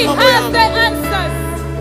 mambo yangu. the answers.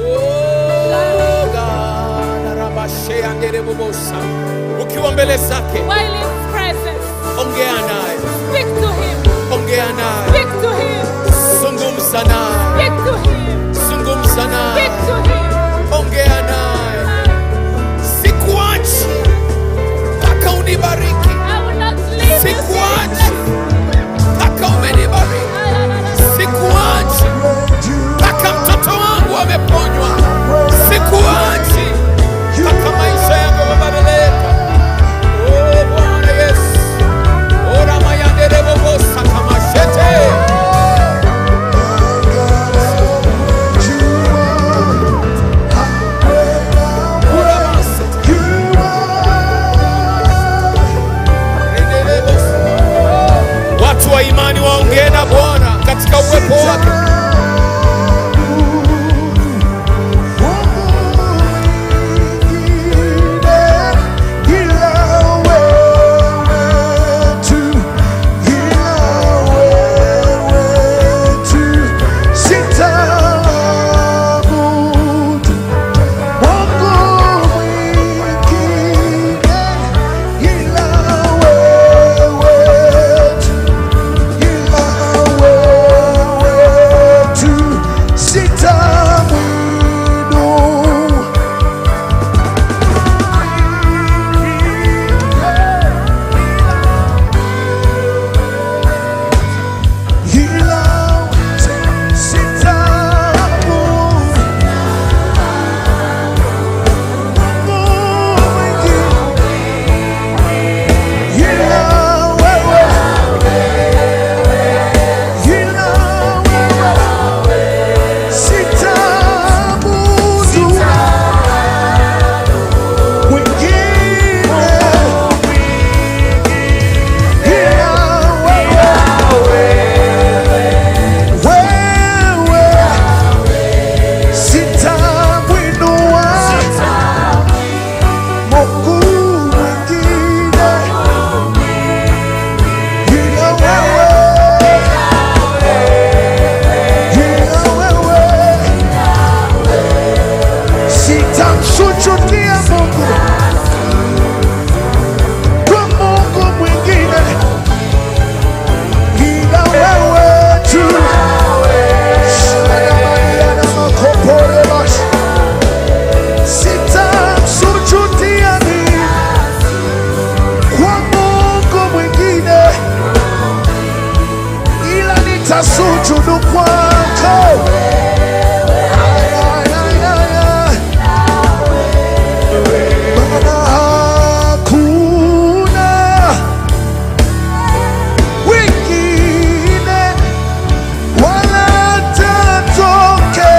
Oh God, arabashea nderebobosa. Ukiwa mbele zake, While in His presence, ongea naye, speak to Him. ongea naye, Speak to Him. zungumza naye, Speak to Him. zungumza naye, Speak to Him. ongea naye. Sikuachi mpaka unibariki, I will not leave you. sikuachi mpaka umenibariki, sikuachi mpaka mtoto wangu ameponywa, sikuachi mpaka maisha yangu yamebadilika. Oh Bwana Yesu, ora mayanderebobosa kama shete. Watu wa imani waongee na Bwana katika uwepo wake. Sujudu kwako maana hakuna wengine wala tatokea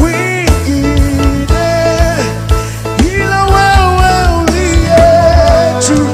wengine ila wewe uliye juu.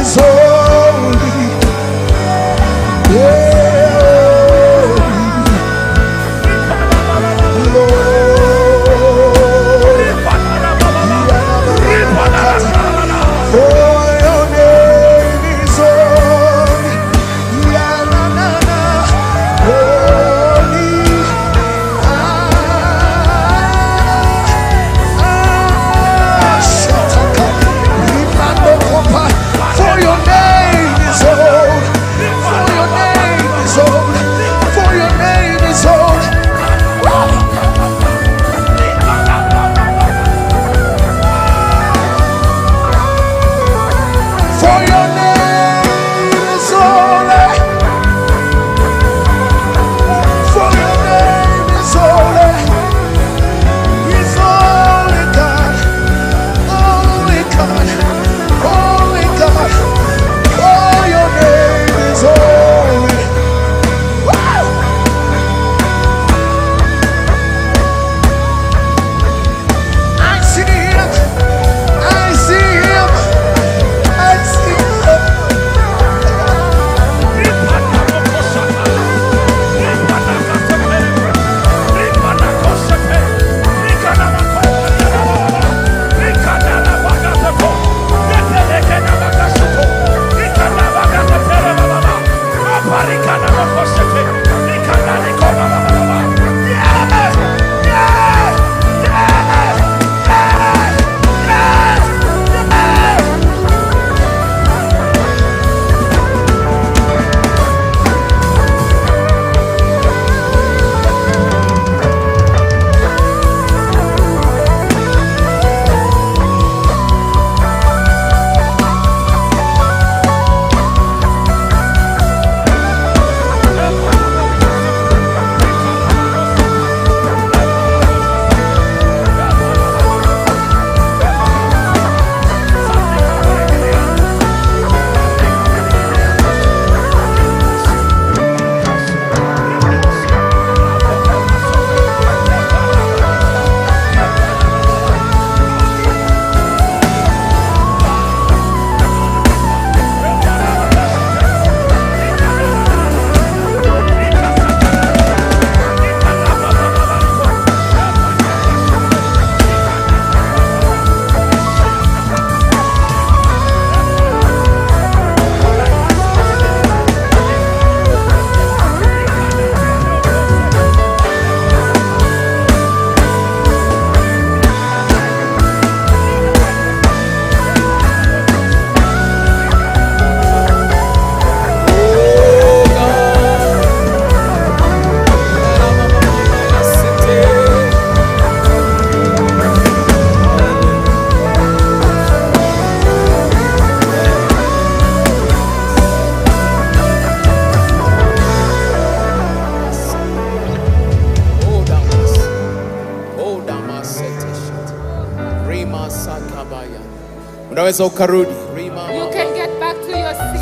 is holy. Yeah. Unaweza ukarudi. You can get back to your seat.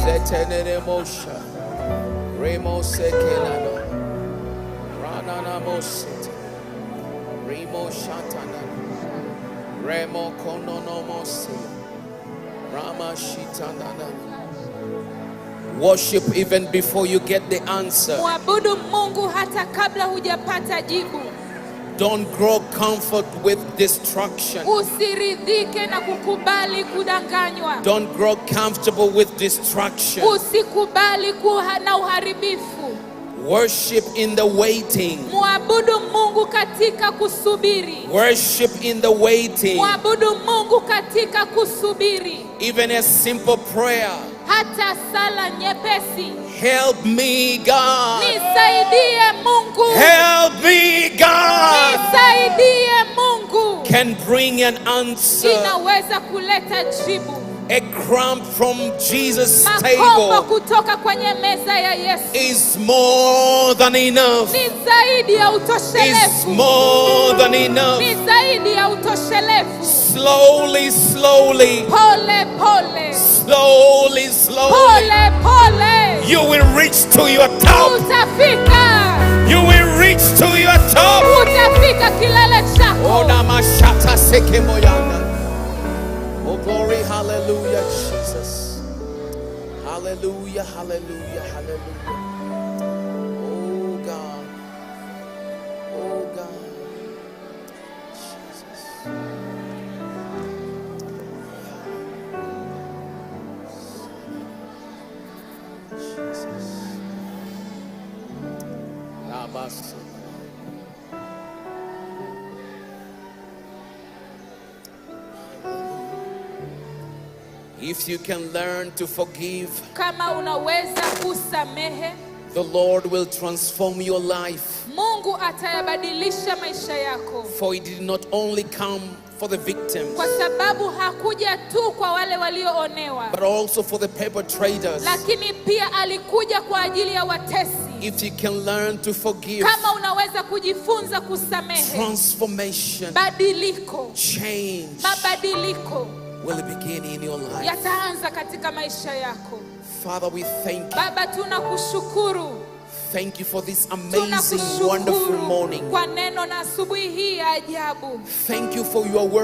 Worship even before you get the answer. Muabudu Mungu hata kabla hujapata jibu. Don't grow comfort with distraction. Usiridhike na kukubali kudanganywa. Don't grow comfortable with distraction. Usikubali kuwa na uharibifu. Worship in the waiting. Muabudu Mungu katika kusubiri. Worship in the waiting. Muabudu Mungu katika kusubiri. Even a simple prayer. Hata sala nyepesi. Help me, God. Nisaidie Mungu. Help me, God. Nisaidie Mungu. Can bring an answer. Inaweza kuleta jibu. A crumb from Jesus' Makombo table kutoka kwenye meza ya Yesu is more than enough. ni zaidi ya utoshelevu. Is more than enough. Ni zaidi ya utoshelevu. Slowly, slowly. Pole pole. Slowly, slowly. Pole pole. You will reach to your top. Utafika. You will reach to your top. Utafika kilele chako. Ona mashata seke moyana. Oh glory, hallelujah, Jesus. Hallelujah, hallelujah, hallelujah. Oh God. Oh God. Jesus. Jesus. Labas. If you can learn to forgive, kama unaweza kusamehe, the Lord will transform your life. Mungu atayabadilisha maisha yako. For He did not only come for the victims, kwa sababu hakuja tu kwa wale walioonewa, but also for the perpetrators. lakini pia alikuja kwa ajili ya watesi. If you can learn to forgive, kama unaweza kujifunza kusamehe, transformation, badiliko, change mabadiliko will begin in your life. yataanza katika maisha yako. Father, we thank you. Baba, tunakushukuru. Thank you for this amazing, wonderful morning. kwa neno na asubuhi hii ya ajabu. Thank you for your word.